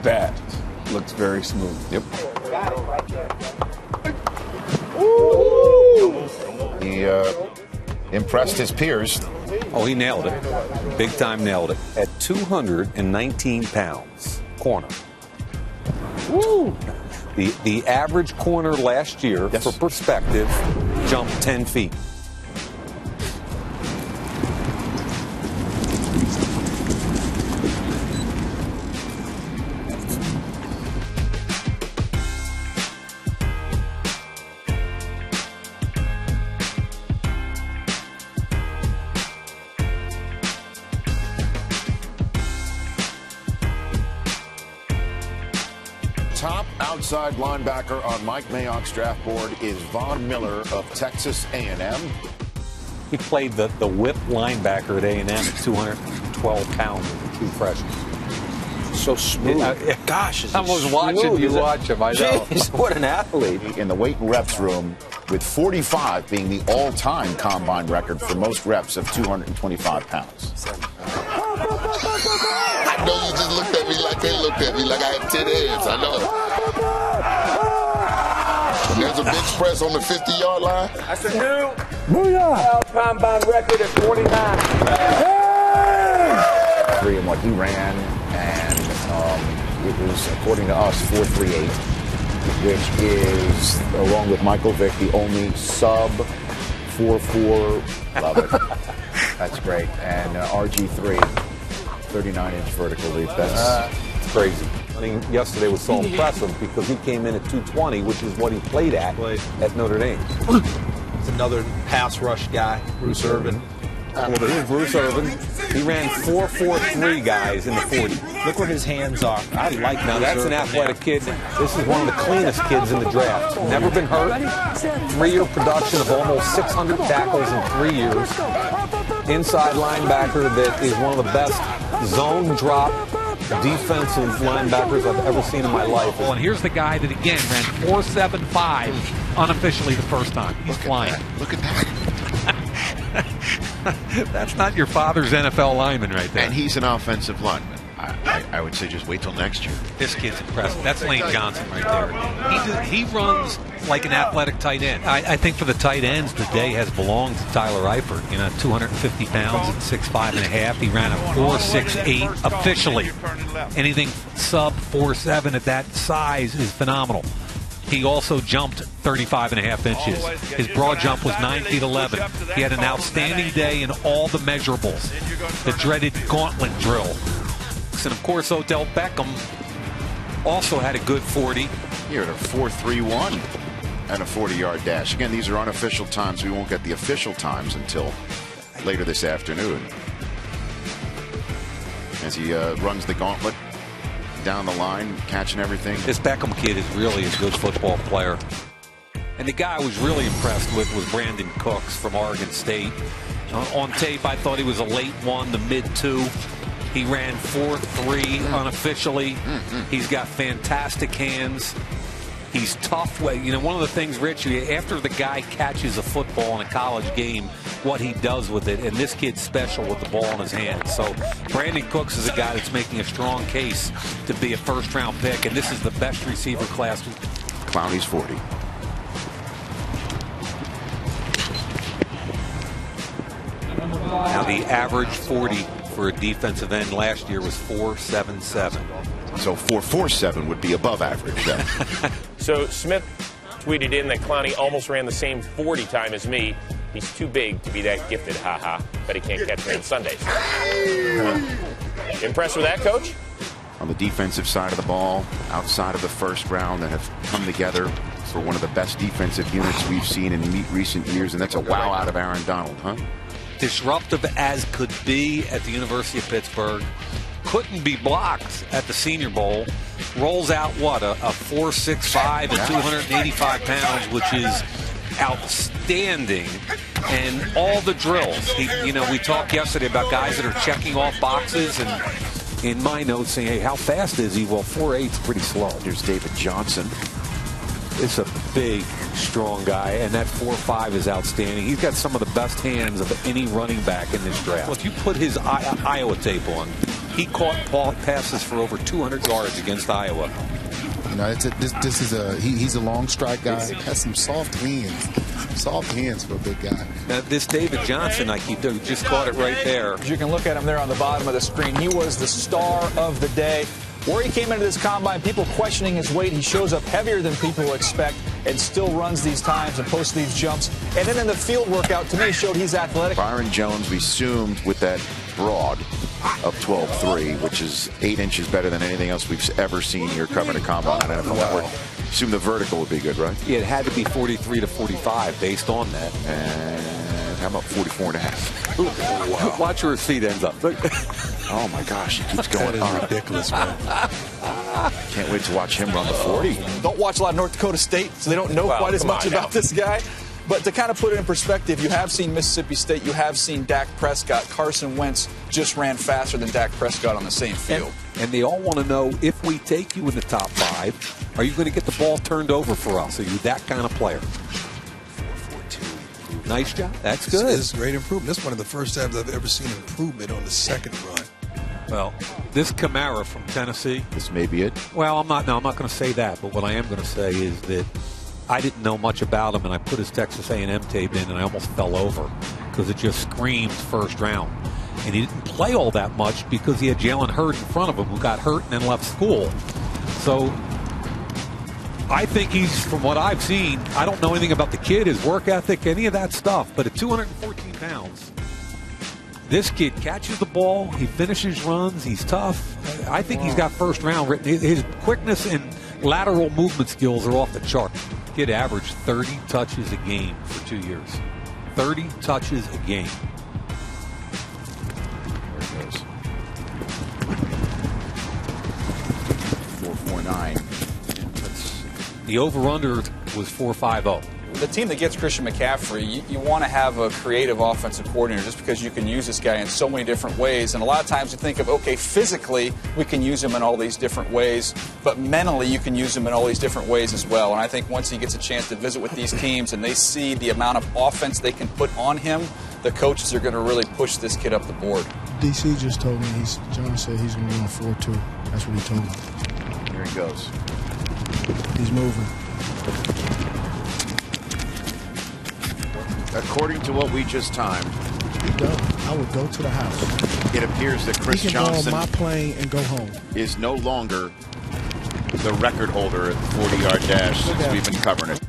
That looks very smooth. Yep. He impressed his peers. Oh, he nailed it. Big time nailed it. At 219 pounds, corner. Woo! The average corner last year, yes, for perspective, jumped 10 feet. Top outside linebacker on Mike Mayock's draft board is Von Miller of Texas A&M. He played the whip linebacker at A&M at 212 pounds as a true freshman. So smooth. Gosh, I was watching you watch him. I know. Jeez, what an athlete. In the weight and reps room, with 45 being the all-time combine record for most reps of 225 pounds. I know you just looked at me like they looked at me, like I had 10 heads. I know. And there's a bench press on the 50-yard line. That's a new combine record at 49. Three in what he ran, and it was, according to us, 4.38, which is, along with Michael Vick, the only sub 4.4. Love it. That's great. And RG3, 39-inch vertical leap. That's crazy. I mean, yesterday was so impressive because he came in at 220, which is what he played at Notre Dame. It's another pass rush guy, Bruce Irvin. Well, but here's Bruce Irvin. He ran 4.43 guys in the 40. Look where his hands are. I like Now, that's an athletic kid. This is one of the cleanest kids in the draft. Never been hurt. 3-year production of almost 600 tackles in 3 years. Inside linebacker that is one of the best zone drop defensive linebackers I've ever seen in my life. And here's the guy that, again, ran 4.75 unofficially the first time. He's flying. Look at that. That's not your father's NFL lineman right there. And he's an offensive lineman. I would say just wait till next year. This kid's impressive. That's Lane Johnson right there. He runs like an athletic tight end. I think for the tight ends, the day has belonged to Tyler Eifert. 250 pounds and 6'5 and a half. He ran a 4.68 officially. Anything sub 4.7 at that size is phenomenal. He also jumped 35 and a half inches. His broad jump was 9 feet 11. He had an outstanding day in all the measurables. The dreaded gauntlet drill. And of course, Odell Beckham also had a good 40. here at a 4.31 and a 40-yard dash. Again, these are unofficial times. We won't get the official times until later this afternoon. As he runs the gauntlet down the line, catching everything. This Beckham kid is really a good football player. And the guy I was really impressed with was Brandon Cooks from Oregon State. On tape, I thought he was a late one, the mid-2. He ran 4.3 unofficially. He's got fantastic hands. He's tough. You know, one of the things, Rich, after the guy catches a football in a college game, what he does with it, and this kid's special with the ball in his hands. So Brandon Cooks is a guy that's making a strong case to be a first-round pick, and this is the best receiver class. Clowney's 40. Now, the average 40 for a defensive end last year was 4.77. So 4.47 would be above average then. So Smith tweeted in that Clowney almost ran the same 40 time as me. He's too big to be that gifted, haha. But he can't catch me on Sundays. Impressed with that, Coach? On the defensive side of the ball, outside of the first round, that have come together for one of the best defensive units we've seen in recent years, and that's a wow out of Aaron Donald, huh? Disruptive as could be at the University of Pittsburgh. Couldn't be blocked at the Senior Bowl. Rolls out what, a 4.65 at 285 pounds, which is outstanding. And all the drills. We talked yesterday about guys that are checking off boxes, and in my notes saying, hey, how fast is he? Well, 4.8 is pretty slow. Here's David Johnson. It's a big, strong guy, and that 4.5 is outstanding. He's got some of the best hands of any running back in this draft. Well, if you put his Iowa tape on, He caught passes for over 200 yards against Iowa. You know, he's a long strike guy. Has some soft hands. Soft hands for a big guy. Now, this David Johnson, just caught it right there. As you can look at him there on the bottom of the screen, he was the star of the day. Where he came into this combine, people questioning his weight, he shows up heavier than people expect and still runs these times and posts these jumps. And then in the field workout, to me, showed he's athletic. Byron Jones, we assumed with that broad of 12.3, which is 8 inches better than anything else we've ever seen here covering a combine on NFL Network. Assume the vertical would be good, right? Yeah, it had to be 43 to 45 based on that. And how about 44.5? Wow. Watch where his feet ends up. Look. Oh my gosh, he keeps going up. Ridiculous, man. Can't wait to watch him run the 40. Don't watch a lot of North Dakota State, so they don't know quite as much about this guy. But to kind of put it in perspective, you have seen Mississippi State, you have seen Dak Prescott. Carson Wentz just ran faster than Dak Prescott on the same field. And they all want to know, if we take you in the top 5, are you going to get the ball turned over for us? Are you that kind of player? 4.42. Nice job. That's good. It's great improvement. This is one of the first times I've ever seen improvement on the second run. Well, this Kamara from Tennessee. This may be it. Well, I'm not going to say that. But what I am going to say is that I didn't know much about him, and I put his Texas A&M tape in, and I almost fell over because it just screamed first round. And he didn't play all that much because he had Jalen Hurd in front of him, who got hurt and then left school. So I think he's, from what I've seen, I don't know anything about the kid, his work ethic, any of that stuff. But at 214 pounds, this kid catches the ball, he finishes runs, he's tough. I think he's got first round written. His quickness and lateral movement skills are off the chart. Kid averaged 30 touches a game for 2 years. 30 touches a game. There it goes. 4.49. The over-under was 4.50. The team that gets Christian McCaffrey, you want to have a creative offensive coordinator just because you can use this guy in so many different ways. And a lot of times you think of, okay, physically we can use him in all these different ways, but mentally you can use him in all these different ways as well. And I think once he gets a chance to visit with these teams and they see the amount of offense they can put on him, the coaches are going to really push this kid up the board. DC just told me, John said he's going to run 4.2. That's what he told me. Here he goes. He's moving. According to what we just timed, I would go to the house. It appears that Chris he can Johnson go on my plane and go home. Is no longer the record holder at the 40-yard dash since we've been covering it.